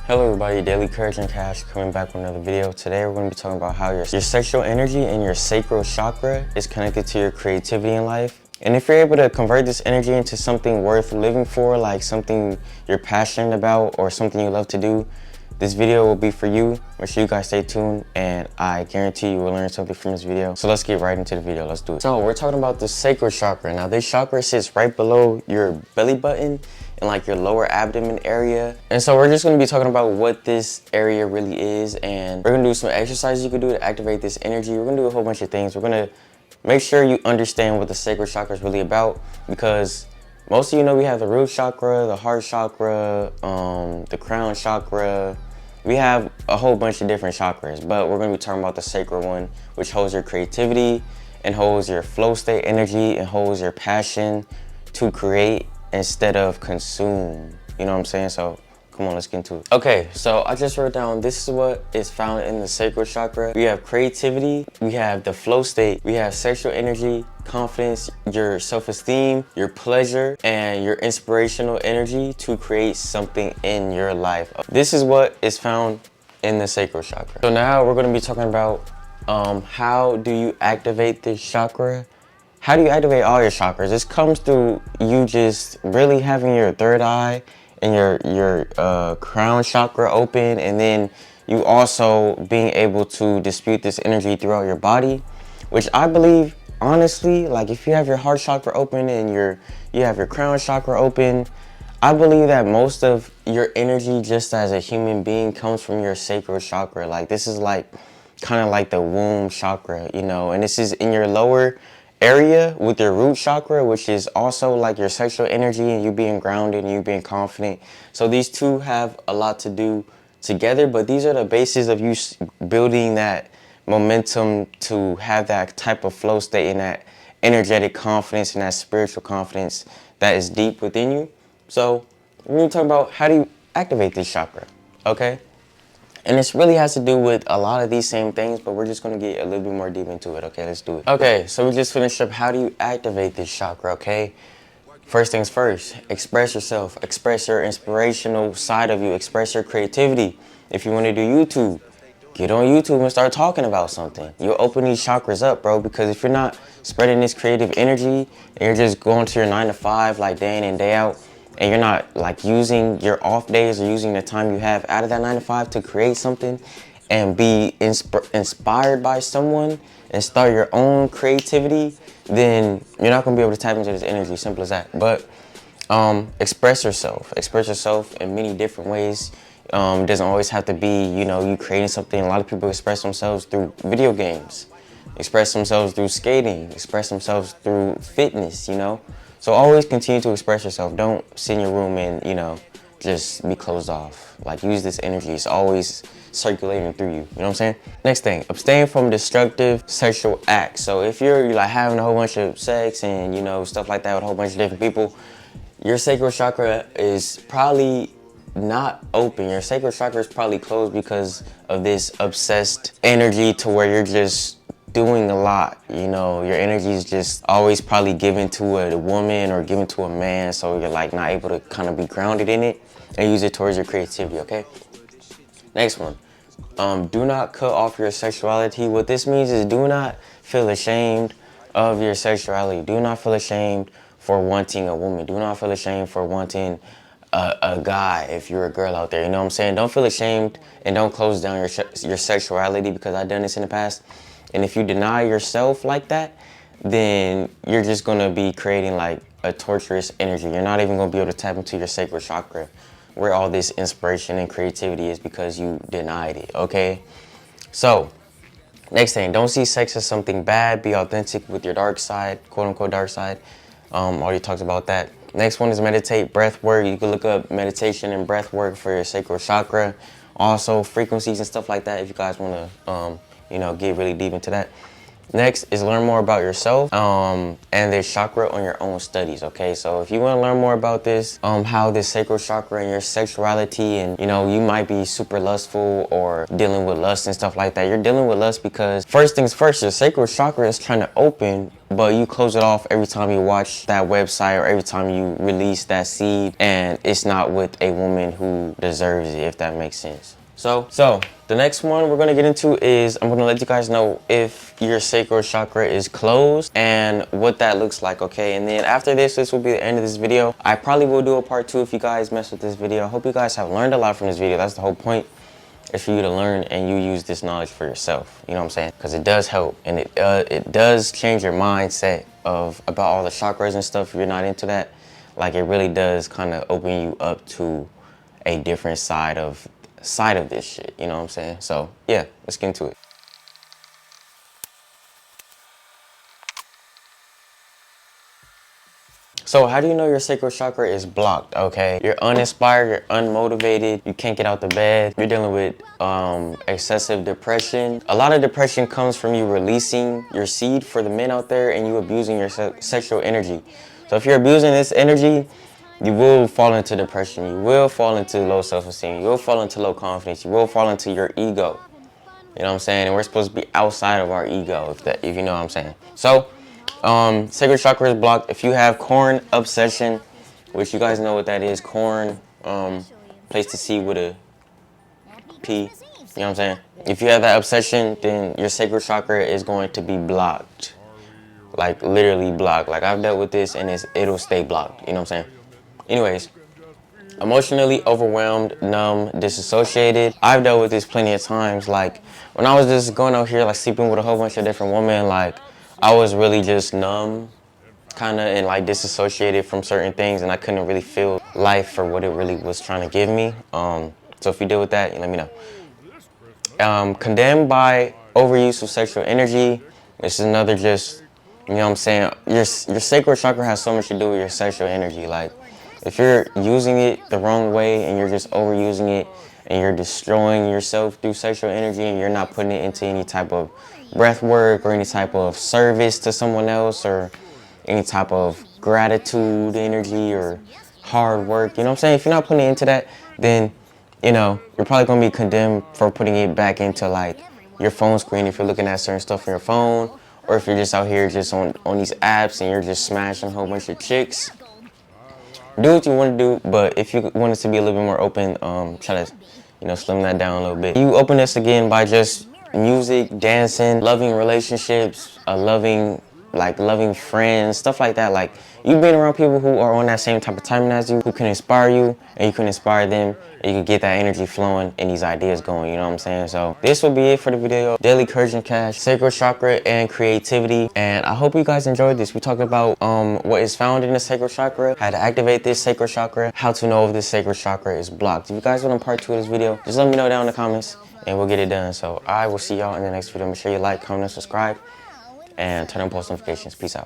Hello everybody, Daily Courage and Cash coming back with another video. Today we're going to be talking about how your sexual energy and your sacral chakra is connected to your creativity in life. And if you're able to convert this energy into something worth living for, like something you're passionate about or something you love to do, this video will be for you. Make sure you guys stay tuned and I guarantee you will learn something from this video. So let's get right into the video, let's do it. So we're talking about the sacral chakra. Now this chakra sits right below your belly button and like your lower abdomen area. And so we're just gonna be talking about what this area really is, and we're gonna do some exercises you can do to activate this energy. We're gonna do a whole bunch of things. We're gonna make sure you understand what the sacral chakra is really about, because most of you know we have the root chakra, the heart chakra, the crown chakra. We have a whole bunch of different chakras, but we're gonna be talking about the sacral one, which holds your creativity and holds your flow state energy and holds your passion to create instead of consume. You know what I'm saying? So come on, let's get into it. Okay, so I just wrote down, this is what is found in the sacral chakra. We have creativity, we have the flow state, we have sexual energy, confidence, your self-esteem, your pleasure, and your inspirational energy to create something in your life. This is what is found in the sacral chakra. So now we're going to be talking about how do you activate this chakra. How do you activate all your chakras? This comes through you just really having your third eye and your crown chakra open, and then you also being able to dispute this energy throughout your body, which I believe, honestly, like if you have your heart chakra open and you have your crown chakra open, I believe that most of your energy just as a human being comes from your sacral chakra. Like this is like kind of like the womb chakra, you know, and this is in your lower area with your root chakra, which is also like your sexual energy and you being grounded and you being confident. So these two have a lot to do together, but these are the basis of you building that momentum to have that type of flow state and that energetic confidence and that spiritual confidence that is deep within you. So we're going to talk about how do you activate this chakra, okay? And this really has to do with a lot of these same things, but we're just going to get a little bit more deep into it. Okay, let's do it. Okay, so we just finished up how do you activate this chakra, okay? First things first, express yourself. Express your inspirational side of you. Express your creativity. If you want to do YouTube, get on YouTube and start talking about something. You'll open these chakras up, bro, because if you're not spreading this creative energy and you're just going to your 9 to 5 like day in and day out, and you're not like using your off days or using the time you have out of that 9 to 5 to create something and be inspired by someone and start your own creativity, then you're not gonna be able to tap into this energy, simple as that. But express yourself in many different ways. It doesn't always have to be, you know, you creating something. A lot of people express themselves through video games, express themselves through skating, express themselves through fitness, you know. So always continue to express yourself. Don't sit in your room and, you know, just be closed off. Like, use this energy. It's always circulating through you. You know what I'm saying? Next thing, abstain from destructive sexual acts. So if you're like having a whole bunch of sex and, you know, stuff like that with a whole bunch of different people, your sacral chakra is probably not open. Your sacral chakra is probably closed because of this obsessed energy to where you're just doing a lot, you know. Your energy is just always probably given to a woman or given to a man, so you're like not able to kind of be grounded in it and use it towards your creativity, okay? Next one, do not cut off your sexuality. What this means is do not feel ashamed of your sexuality. Do not feel ashamed for wanting a woman. Do not feel ashamed for wanting a guy if you're a girl out there, you know what I'm saying? Don't feel ashamed and don't close down your sexuality, because I've done this in the past. And if you deny yourself like that, then you're just going to be creating like a torturous energy. You're not even going to be able to tap into your sacral chakra where all this inspiration and creativity is, because you denied it, okay? So, next thing, don't see sex as something bad. Be authentic with your dark side, quote unquote dark side. Already talked about that. Next one is meditate, breath work. You can look up meditation and breath work for your sacral chakra. Also, frequencies and stuff like that if you guys want to you know, get really deep into that. Next is learn more about yourself and this chakra on your own studies, okay? So if you want to learn more about this, how this sacral chakra and your sexuality, and you know, you might be super lustful or dealing with lust and stuff like that. You're dealing with lust because first things first, your sacral chakra is trying to open, but you close it off every time you watch that website or every time you release that seed, and it's not with a woman who deserves it, if that makes sense. So the next one we're going to get into is I'm going to let you guys know if your sacral chakra is closed and what that looks like, okay? And then after this will be the end of this video. I probably will do a part 2 if you guys mess with this video. I hope you guys have learned a lot from this video. That's the whole point, is for you to learn and you use this knowledge for yourself. You know what I'm saying? Because it does help, and it does change your mindset about all the chakras and stuff. If you're not into that, like, it really does kind of open you up to a different side of this shit, you know what I'm saying? So yeah, let's get into it. So how do you know your sacral chakra is blocked, okay? You're uninspired, you're unmotivated, you can't get out the bed, you're dealing with excessive depression. A lot of depression comes from you releasing your seed, for the men out there, and you abusing your sexual energy. So if you're abusing this energy, you will fall into depression, you will fall into low self-esteem, you will fall into low confidence, you will fall into your ego. You know what I'm saying? And we're supposed to be outside of our ego, if you know what I'm saying. So, sacral chakra is blocked. If you have corn obsession, which you guys know what that is, corn, placed to C with a P, you know what I'm saying? If you have that obsession, then your sacral chakra is going to be blocked. Like, literally blocked. Like, I've dealt with this, and it'll stay blocked, you know what I'm saying? Anyways, emotionally overwhelmed, numb, disassociated. I've dealt with this plenty of times. Like, when I was just going out here, like, sleeping with a whole bunch of different women, like, I was really just numb, kind of, and, like, disassociated from certain things, and I couldn't really feel life for what it really was trying to give me. So if you deal with that, let me know. Condemned by overuse of sexual energy. This is another just, you know what I'm saying? Your sacral chakra has so much to do with your sexual energy. Like, if you're using it the wrong way and you're just overusing it and you're destroying yourself through sexual energy and you're not putting it into any type of breath work or any type of service to someone else or any type of gratitude energy or hard work, you know what I'm saying? If you're not putting it into that, then, you know, you're probably going to be condemned for putting it back into, like, your phone screen if you're looking at certain stuff on your phone, or if you're just out here just on these apps and you're just smashing a whole bunch of chicks. Do what you want to do, but if you want it to be a little bit more open, try to, you know, slim that down a little bit. You open this again by just music, dancing, loving relationships, loving friends, stuff like that. Like, you being around people who are on that same type of timing as you, who can inspire you, and you can inspire them, and you can get that energy flowing and these ideas going, you know what I'm saying? So this will be it for the video. Daily Courage and Cash, sacral chakra, and creativity. And I hope you guys enjoyed this. We talked about what is found in the sacral chakra, how to activate this sacral chakra, how to know if this sacral chakra is blocked. If you guys want a part 2 of this video, just let me know down in the comments and we'll get it done. So I will see y'all in the next video. Make sure you like, comment, and subscribe, and turn on post notifications. Peace out.